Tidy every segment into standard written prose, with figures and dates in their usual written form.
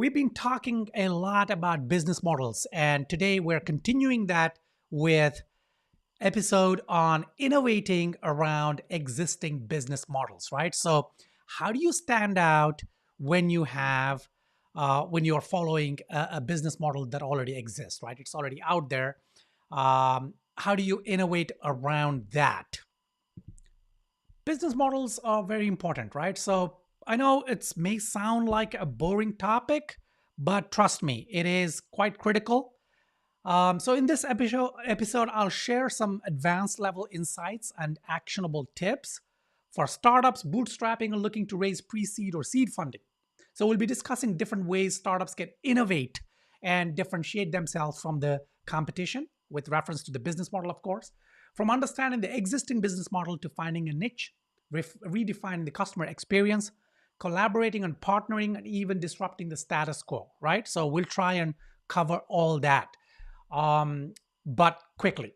We've been talking a lot about business models, and today we're continuing that with episode on innovating around existing business models, right? So, how do you stand out when when you're following a business model that already exists, right? It's already out there. How do you innovate around that? Business models are very important, right? So I know it may sound like a boring topic, but trust me, it is quite critical. So in this episode, I'll share some advanced level insights and actionable tips for startups bootstrapping or looking to raise pre-seed or seed funding. So we'll be discussing different ways startups can innovate and differentiate themselves from the competition with reference to the business model, of course, from understanding the existing business model to finding a niche, redefining the customer experience, collaborating and partnering, and even disrupting the status quo, right? So we'll try and cover all that, but quickly.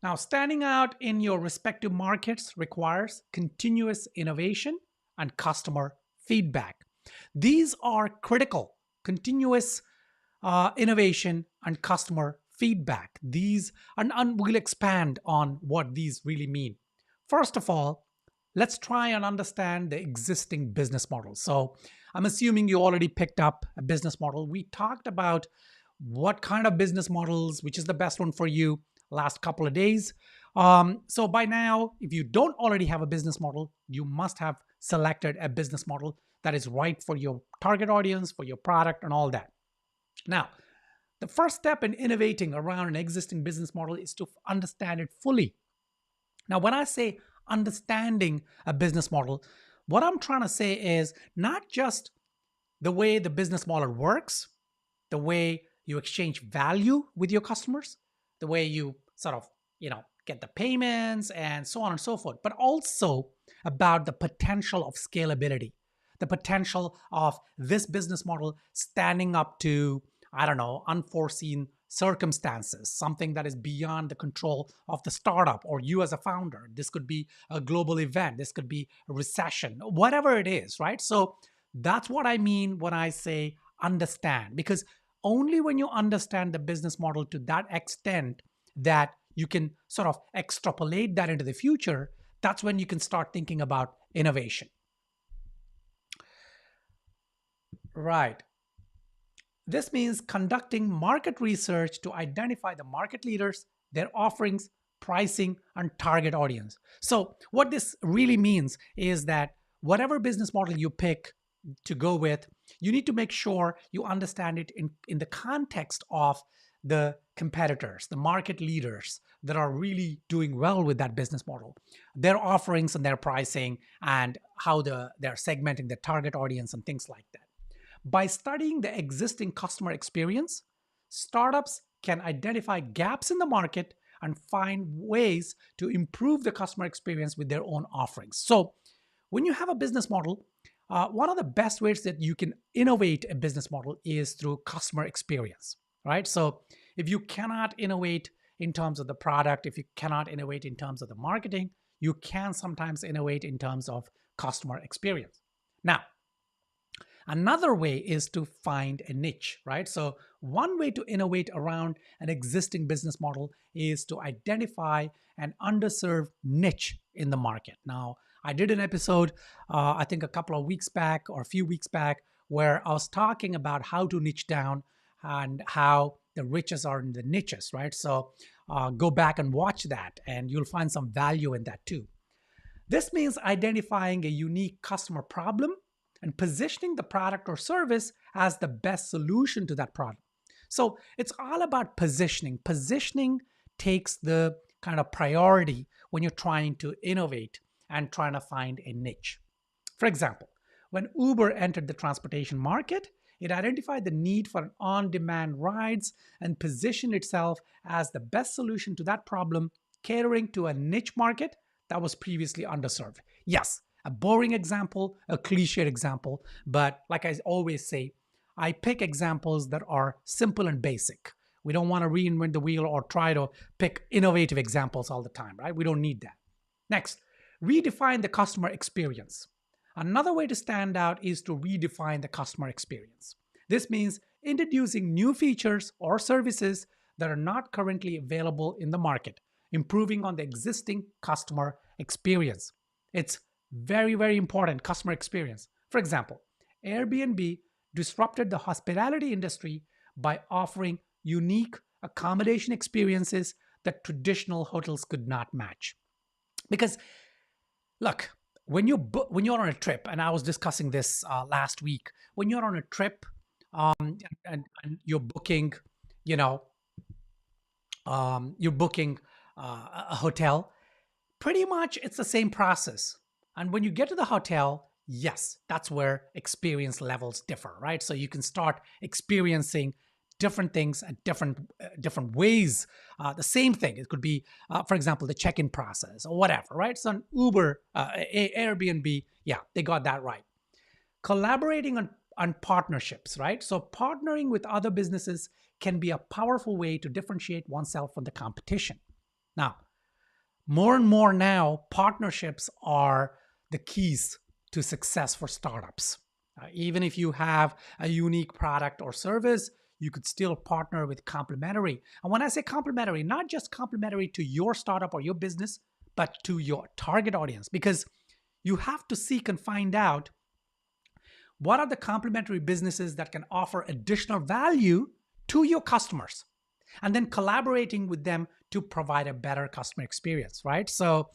Now, standing out in your respective markets requires continuous innovation and customer feedback. These are critical. Continuous innovation and customer feedback. And we'll expand on what these really mean. First of all, let's try and understand the existing business model. So I'm assuming you already picked up a business model. We talked about what kind of business models, which is the best one for you, last couple of days. So by now, if you don't already have a business model, you must have selected a business model that is right for your target audience, for your product, and all that. Now, the first step in innovating around an existing business model is to understand it fully. Now, when I say understanding a business model, what I'm trying to say is not just the way the business model works, the way you exchange value with your customers, the way you sort of, get the payments and so on and so forth, but also about the potential of scalability, the potential of this business model standing up to, I don't know, unforeseen circumstances, something that is beyond the control of the startup or you as a founder. This could be a global event, this could be a recession, whatever it is, right? So that's what I mean when I say understand, because only when you understand the business model to that extent that you can sort of extrapolate that into the future, that's when you can start thinking about innovation. Right. This means conducting market research to identify the market leaders, their offerings, pricing, and target audience. So, what this really means is that whatever business model you pick to go with, you need to make sure you understand it in the context of the competitors, the market leaders that are really doing well with that business model, their offerings and their pricing, and how they're segmenting the target audience and things like that. By studying the existing customer experience, startups can identify gaps in the market and find ways to improve the customer experience with their own offerings. So, when you have a business model, one of the best ways that you can innovate a business model is through customer experience, right? So, if you cannot innovate in terms of the product, if you cannot innovate in terms of the marketing, you can sometimes innovate in terms of customer experience. Now, another way is to find a niche, right? So, one way to innovate around an existing business model is to identify an underserved niche in the market. Now, I did an episode, I think a couple of weeks back or a few weeks back, where I was talking about how to niche down and how the riches are in the niches, right? So, go back and watch that, and you'll find some value in that too. This means identifying a unique customer problem and positioning the product or service as the best solution to that problem. So it's all about positioning. Positioning takes the kind of priority when you're trying to innovate and trying to find a niche. For example, when Uber entered the transportation market, it identified the need for on-demand rides and positioned itself as the best solution to that problem, catering to a niche market that was previously underserved. Yes, a boring example, a cliched example, but like I always say, I pick examples that are simple and basic. We don't want to reinvent the wheel or try to pick innovative examples all the time, right? We don't need that. Next, redefine the customer experience. Another way to stand out is to redefine the customer experience. This means introducing new features or services that are not currently available in the market, improving on the existing customer experience. It's very, very important customer experience. For example, Airbnb disrupted the hospitality industry by offering unique accommodation experiences that traditional hotels could not match. Because look, when you're on a trip, and I was discussing this last week, when you're on a trip, and you're booking, you know, you're booking a hotel, pretty much it's the same process. And when you get to the hotel, yes, that's where experience levels differ, right? So you can start experiencing different things at different ways. The same thing. It could be, for example, the check-in process or whatever, right? So Uber, Airbnb, yeah, they got that right. Collaborating on partnerships, right? So partnering with other businesses can be a powerful way to differentiate oneself from the competition. Now, more and more now, partnerships are the keys to success for startups. Even if you have a unique product or service, you could still partner with complementary. And when I say complementary, not just complementary to your startup or your business, but to your target audience, because you have to seek and find out what are the complementary businesses that can offer additional value to your customers, and then collaborating with them to provide a better customer experience, right? So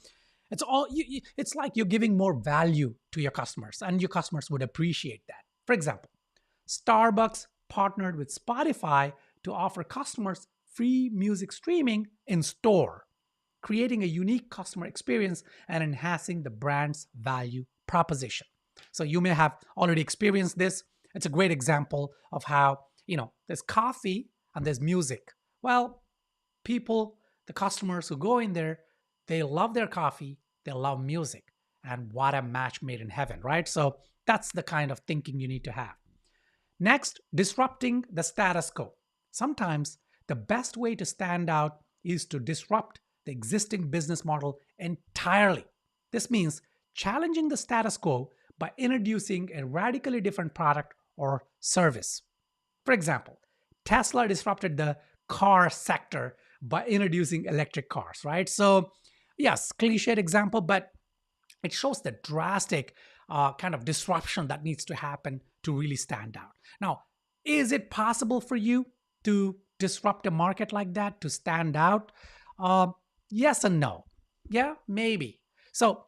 it's like you're giving more value to your customers, and your customers would appreciate that. For example, Starbucks partnered with Spotify to offer customers free music streaming in store, creating a unique customer experience and enhancing the brand's value proposition. So you may have already experienced this. It's a great example of how, there's coffee and there's music. Well, people, the customers who go in there, they love their coffee, they love music. And what a match made in heaven, right? So that's the kind of thinking you need to have. Next, disrupting the status quo. Sometimes the best way to stand out is to disrupt the existing business model entirely. This means challenging the status quo by introducing a radically different product or service. For example, Tesla disrupted the car sector by introducing electric cars, right? So, yes, cliched example, but it shows the drastic kind of disruption that needs to happen to really stand out. Now, is it possible for you to disrupt a market like that, to stand out? Yes and no. Yeah, maybe. So,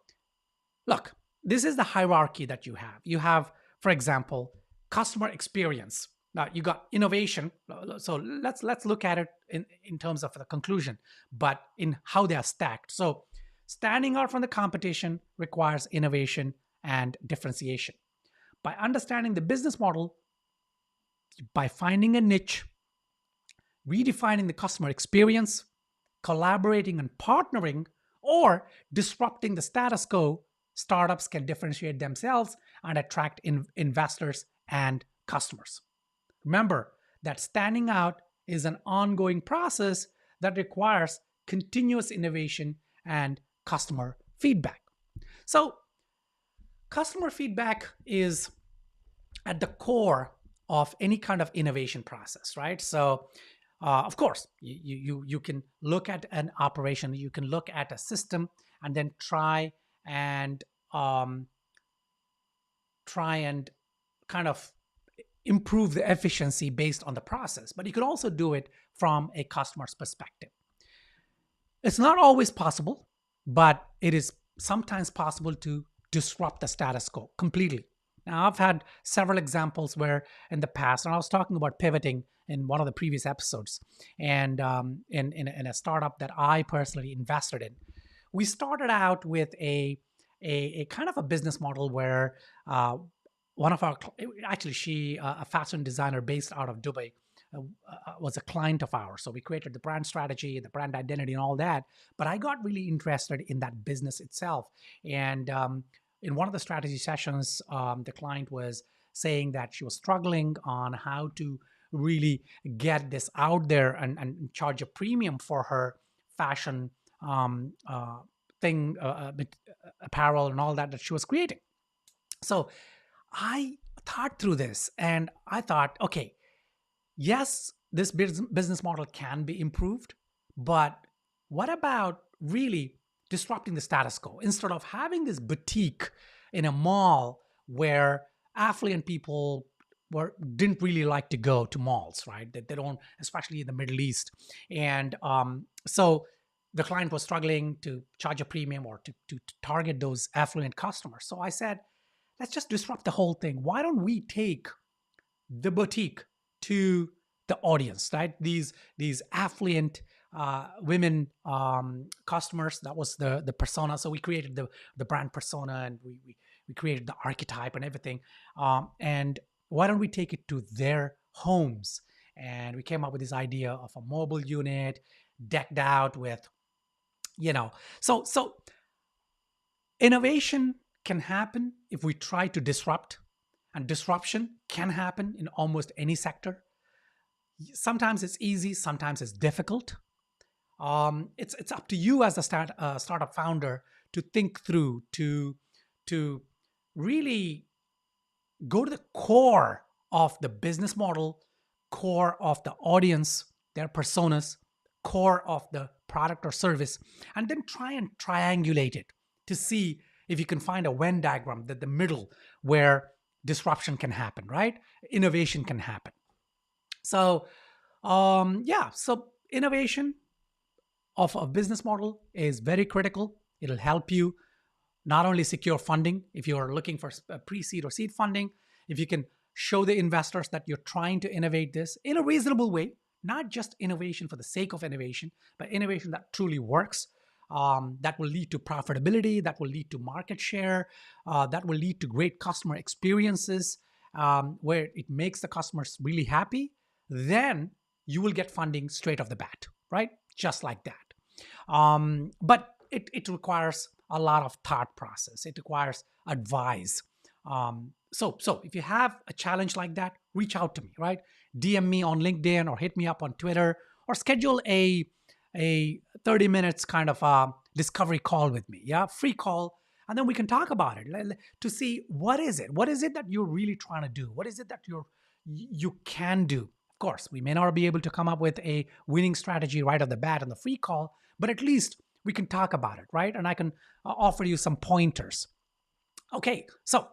look, this is the hierarchy that you have. You have, for example, customer experience. Now you got innovation. So let's look at it in terms of the conclusion, but in how they are stacked. So standing out from the competition requires innovation and differentiation. By understanding the business model, by finding a niche, redefining the customer experience, collaborating and partnering, or disrupting the status quo, startups can differentiate themselves and attract investors and customers. Remember that standing out is an ongoing process that requires continuous innovation and customer feedback. So, customer feedback is at the core of any kind of innovation process, right? So, of course, you can look at an operation, you can look at a system, and then and um, try and kind of improve the efficiency based on the process. But you could also do it from a customer's perspective. It's not always possible, but it is sometimes possible to disrupt the status quo completely. Now, I've had several examples where in the past, and I was talking about pivoting in one of the previous episodes, and in a startup that I personally invested in, we started out with a kind of a business model where one of our actually she a fashion designer based out of Dubai was a client of ours. So we created the brand strategy, the brand identity, and all that. But I got really interested in that business itself. And in one of the strategy sessions, the client was saying that she was struggling on how to really get this out there and charge a premium for her fashion thing, apparel, and all that she was creating. So I thought through this and I thought, okay, yes, this business model can be improved, but what about really disrupting the status quo? Instead of having this boutique in a mall where affluent people didn't really like to go to malls, right? They don't, especially in the Middle East. And so the client was struggling to charge a premium or to target those affluent customers. So I said, let's just disrupt the whole thing. Why don't we take the boutique to the audience, right? These affluent women customers. That was the persona. So we created the brand persona, and we created the archetype and everything. And why don't we take it to their homes? And we came up with this idea of a mobile unit decked out with, you know, so innovation can happen if we try to disrupt, and disruption can happen in almost any sector. Sometimes it's easy, sometimes it's difficult. It's up to you as a startup founder to think through, to really go to the core of the business model, core of the audience, their personas, core of the product or service, and then try and triangulate it to see if you can find a Venn diagram, that the middle where disruption can happen, right? Innovation can happen. So, yeah, so innovation of a business model is very critical. It'll help you not only secure funding if you're looking for pre-seed or seed funding, if you can show the investors that you're trying to innovate this in a reasonable way, not just innovation for the sake of innovation, but innovation that truly works, that will lead to profitability, that will lead to market share, that will lead to great customer experiences, where it makes the customers really happy, then you will get funding straight off the bat, right? Just like that. But it requires a lot of thought process. It requires advice. So if you have a challenge like that, reach out to me, right? DM me on LinkedIn or hit me up on Twitter, or schedule a 30 minutes kind of discovery call with me. Yeah, free call. And then we can talk about it to see what is it that you're really trying to do? What is it that you can do? Of course, we may not be able to come up with a winning strategy right off the bat on the free call, but at least we can talk about it, right? And I can offer you some pointers. Okay, so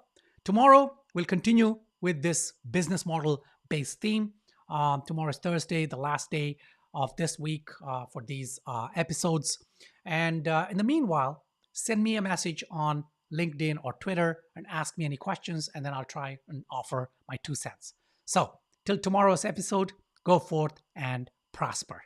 tomorrow we'll continue with this business model based theme. Tomorrow is Thursday, the last day of this week for these episodes. And in the meanwhile, send me a message on LinkedIn or Twitter and ask me any questions, and then I'll try and offer my 2 cents. So, till tomorrow's episode, go forth and prosper.